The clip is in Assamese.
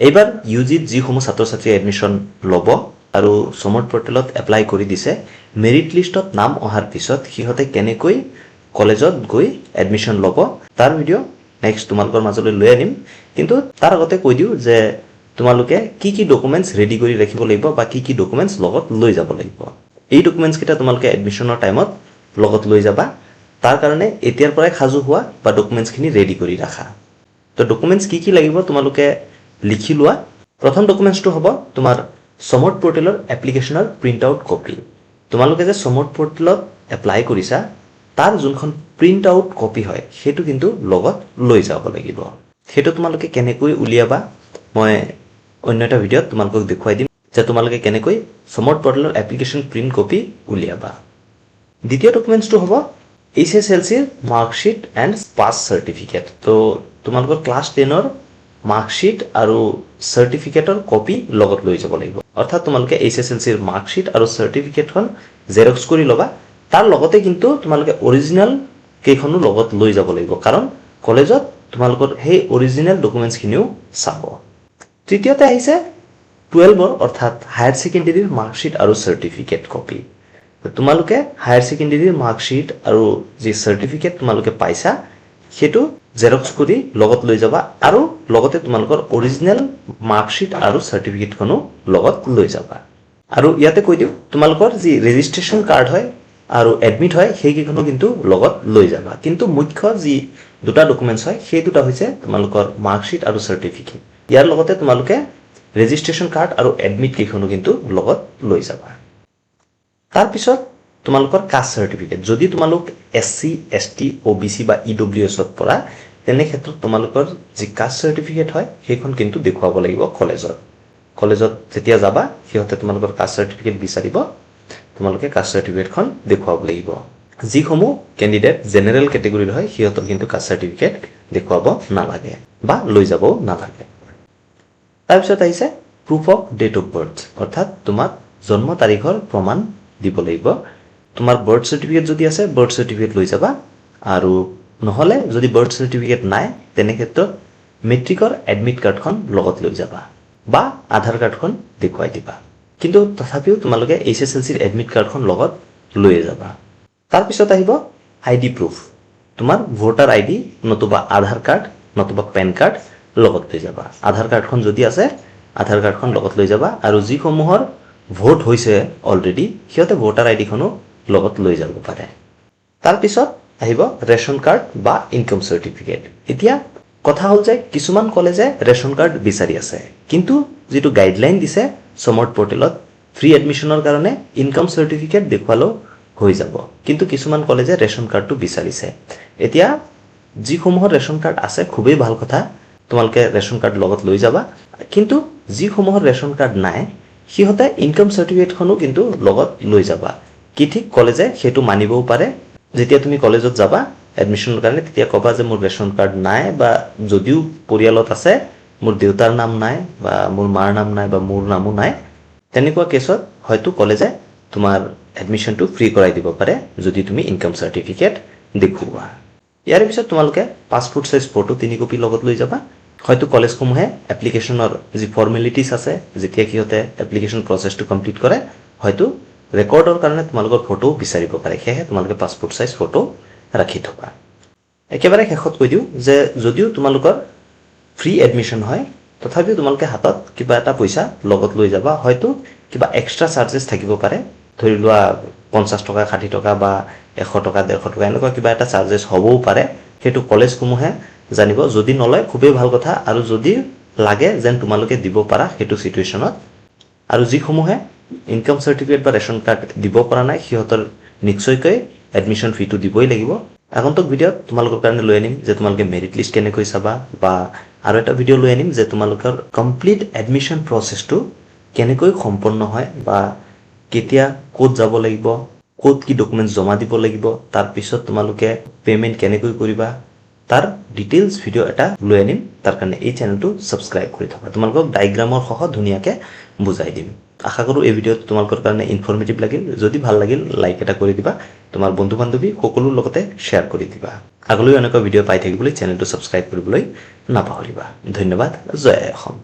এইবাৰ ইউজিত যিসমূহ ছাত্ৰ ছাত্ৰী এডমিশ্যন ল'ব আৰু সমৰ্থ পৰ্টেলত এপ্লাই কৰি দিছে মেৰিট লিষ্টত নাম অহাৰ পিছত সিহঁতে কেনেকৈ কলেজত গৈ এডমিশ্যন ল'ব তাৰ ভিডিঅ' নেক্সট তোমালোকৰ মাজলৈ লৈ আনিম কিন্তু তাৰ আগতে কৈ দিওঁ যে তোমালোকে কি কি ডকুমেণ্টছ ৰেডি কৰি ৰাখিব লাগিব বা কি কি ডকুমেণ্টছ লগত লৈ যাব লাগিব এই ডকুমেণ্টছকেইটা তোমালোকে এডমিশ্যনৰ টাইমত লগত লৈ যাবা তাৰ কাৰণে এতিয়াৰ পৰাই সাজু হোৱা বা ডকুমেণ্টছখিনি ৰেডি কৰি ৰাখা তো ডকুমেণ্টছ কি কি লাগিব তোমালোকে লিখি লোৱা প্ৰথম ডকুমেণ্টছটো হ'ব তোমাৰ সমৰ্থ পৰ্টেলৰ এপ্লিকেশ্যনৰ প্ৰিণ্ট আউট কপি তোমালোকে যে সমৰ্থ পৰ্টেলত এপ্লাই কৰিছা তাৰ যোনখন প্ৰিণ্ট আউট কপি হয় সেইটো কিন্তু লগত লৈ যাব লাগিব সেইটো তোমালোকে কেনেকৈ উলিয়াবা মই অন্য এটা ভিডিঅ'ত তোমালোকক দেখুৱাই দিম যে তোমালোকে কেনেকৈ সমৰ্থ পৰ্টেলৰ এপ্লিকেশ্যন প্ৰিণ্ট কপি উলিয়াবা দ্বিতীয় ডকুমেণ্টছটো হ'ব HSLCৰ মাৰ্কশ্বিট এণ্ড পাছ চাৰ্টিফিকেট তো তোমালোকৰ ক্লাছ 10ৰ মাৰ্কশ্বিট আৰু চাৰ্টিফিকেটৰ কপি লগত লৈ যাব লাগিব অৰ্থাৎ তোমালোকে HSLCৰ মাৰ্কশ্বিট আৰু চাৰ্টিফিকেটখন জেৰক্স কৰি ল'বা তাৰ লগতে কিন্তু তোমালোকে অৰিজিনেল কেইখনো লগত লৈ যাব লাগিব কাৰণ কলেজত তোমালোকৰ সেই অৰিজিনেল ডকুমেণ্টছখিনিও চাব তৃতীয়তে আহিছে 12ৰ অৰ্থাৎ হায়াৰ ছেকেণ্ডেৰীৰ মাৰ্কশ্বিট আৰু চাৰ্টিফিকেট কপি তোমালোকে হায়াৰ ছেকেণ্ডেৰীৰ মাৰ্কশ্বিট আৰু যি চাৰ্টিফিকেট তোমালোকে পাইছা সেইটো জেৰক্স কৰি লগত লৈ যাবা আৰু লগতে তোমালোকৰ অৰিজিনেল মাৰ্কশ্বিট আৰু চাৰ্টিফিকেটখনো লগত লৈ যাবা আৰু ইয়াতে কৈ দিওঁ তোমালোকৰ যি ৰেজিষ্ট্ৰেশ্যন কাৰ্ড হয় আৰু এডমিট হয় সেইকেইখনো কিন্তু লগত লৈ যাবা কিন্তু মুখ্য যি দুটা ডকুমেণ্টছ হয় সেই দুটা হৈছে তোমালোকৰ মাৰ্কশ্বিট আৰু চাৰ্টিফিকেট ইয়াৰ লগতে তোমালোকে ৰেজিষ্ট্ৰেশ্যন কাৰ্ড আৰু এডমিট কেইখনো কিন্তু লগত লৈ যাবা তাৰপিছত তোমালোকৰ কাষ্ট চাৰ্টিফিকেট যদি তোমালোক SC ST OBC বা EWSত পৰা তেনে ক্ষেত্ৰত তোমালোকৰ যি কাষ্ট চাৰ্টিফিকেট হয় সেইখন কিন্তু দেখুৱাব লাগিব কলেজত যেতিয়া যাবা সিহঁতে তোমালোকৰ কাষ্ট চাৰ্টিফিকেট বিচাৰিব তোমালোকে কাষ্ট চাৰ্টিফিকেটখন দেখুৱাব লাগিব যিসমূহ কেণ্ডিডেট জেনেৰেল কেটেগৰীৰ হয় সিহঁতৰ কিন্তু কাষ্ট চাৰ্টিফিকেট দেখুৱাব নালাগে বা লৈ যাবও নালাগে তাৰপিছত আহিছে proof of date of birth অৰ্থাৎ তোমাক জন্ম তাৰিখৰ প্ৰমাণ দিব লাগিব তোমাৰ বাৰ্থ চাৰ্টিফিকেট যদি আছে বাৰ্থ চাৰ্টিফিকেট লৈ যাবা আৰু নহলে যদি বাৰ্থ চাৰ্টিফিকেট নাই তেনে ক্ষেত্ৰত মেট্ৰিকৰ এডমিট কাৰ্ডখন লগত লৈ যাবা বা আধাৰ কাৰ্ডখন দেখুৱাই দিবা কিন্তু তথাপিও তোমালোকে HSLCৰ এডমিট কাৰ্ডখন লগত লৈ যাবা তাৰপিছত আহিব আইডি প্ৰুফ তোমাৰ ভোটাৰ আইডি নতুবা আধাৰ কাৰ্ড নতুবা পেন কাৰ্ড লগত লৈ যাবা আধাৰ কাৰ্ডখন যদি আছে আধাৰ কাৰ্ডখন লগত লৈ যাবা আৰু যিসমূহৰ ভোট হৈছে অলৰেডি সিহঁতে ভোটাৰ আইডিখনো লগত লৈ যাব পাৰে তাৰপিছত আহিব ৰেচন কাৰ্ড বা ইনকাম চাৰ্টিফিকেট এতিয়া কথা হ'ল যে কিছুমান কলেজে ৰেচন কাৰ্ড বিচাৰি আছে কিন্তু যেটো গাইডলাইন দিছে সমৰ্থ পৰ্টেলত ফ্ৰী এডমিশনৰ কাৰণে ইনকাম চাৰ্টিফিকেট দেখুৱালো হৈ যাব কিন্তু কিছুমান কলেজে ৰেচন কাৰ্ডটো বিচাৰিছে এতিয়া যিসমূহৰ ৰেচন কাৰ্ড আছে খুবেই ভাল কথা তোমালোকে ৰেচন কাৰ্ড লগত লৈ যাবা কিন্তু যিসমূহৰ ৰেচন কাৰ্ড নাই সিহঁতে ইনকাম চাৰ্টিফিকেটখনো কিন্তু লগত লৈ যাবা কি ঠিক কলেজে সেইটো মানিবও পাৰে যেতিয়া তুমি কলেজত যাবা এডমিশনৰ কাৰণে তেতিয়া কবা যে মোৰ ৰেচন কাৰ্ড নাই বা যদিও পৰিয়ালত আছে মোৰ দেউতাৰ নাম নাই বা মোৰ মাৰ নাম নাই বা মোৰ নামো নাই তেনেকুৱা কেছত হয়তো কলেজে তোমাৰ এডমিশনটো ফ্ৰী কৰাই দিব পাৰে যদি তুমি ইনকাম চাৰ্টিফিকেট দেখুওৱা ইয়াৰ পিছত তোমালোকে পাছপোৰ্ট সাইজ ফটো 3 কপি লগত লৈ যাবা হয়তো কলেজসমূহে এপ্লিকেশনৰ যি ফৰ্মেলিটিজ আছে যেতিয়া কিহতে এপ্লিকেশন প্ৰসেসটো কমপ্লিট কৰে হয়তো ৰেকৰ্ডৰ কাৰণে তোমালোকৰ ফটো বিচাৰিব পাৰে সেয়ে তোমালোকে পাছপোৰ্ট সাইজ ফটো ৰাখি থবা একেবাৰে শেষত কৈ দিও যে যদিও তোমালোকৰ ফ্ৰী এডমিশন হয় তথাপিও তোমালোকে হাতত কিবা এটা পইচা লগত লৈ যাবা হয়তো কিবা এক্সট্ৰা চাৰ্জেস থাকিব পাৰে ধৰি লোৱা 50 টকা 60 টকা বা 100 টকা 150 টকা এনেকুৱা কিবা এটা চাৰ্জেস হ'বও পাৰে হেতু কলেজসমূহে জানিব যদি নলয় খুবেই ভাল কথা আৰু যদি লাগে যেন তোমালোকে দিব পাৰা হেতু সিচুৱেচনত আৰু যিসমূহে ইনকাম সাৰ্টিফিকেট বা ৰেচন কাৰ্ড দিব পৰা নাই সিহঁতৰ নিশ্চয়কৈ এডমিশন ফিটো দিবই লাগিব আগন্তুক ভিডিঅ'ত তোমালোকৰ কাৰণে লৈ আনিম যে তোমালোকে মেৰিট লিষ্ট কেনেকৈ চাবা বা আৰু এটা ভিডিঅ' লৈ আনিম যে তোমালোকৰ কমপ্লিট এডমিশন প্ৰসেসটো কেনেকৈ সম্পন্ন হয় বা কেতিয়া কোড যাব লাগিব কোড কি ডকুমেন্টস জমা দিব লাগিব তাৰ পিছত তোমালোকে পেমেন্ট কেনেকৈ কৰিবা তাৰ ডিটেইলস ভিডিও এটা লৈ আনিম তাৰ কাৰণে এই চেনেলটো সাবস্ক্ৰাইব কৰি থবা তোমালোকক ডায়াগ্ৰামৰ সহ ধুনিয়াকে বুজাই দিম আশা কৰো এই ভিডিওটো তোমালোকৰ কাৰণে ইনফৰমেটিভ লাগিল যদি ভাল লাগিল লাইক এটা কৰি দিবা তোমাৰ বন্ধু বান্ধৱী সকলোৰ লগতে শেয়াৰ কৰি দিবা আগলৈ এনেকুৱা ভিডিও পাই থাকিবলৈ চেনেলটো সাবস্ক্ৰাইব কৰিবলৈ নাপাহৰিবা ধন্যবাদ জয় অসম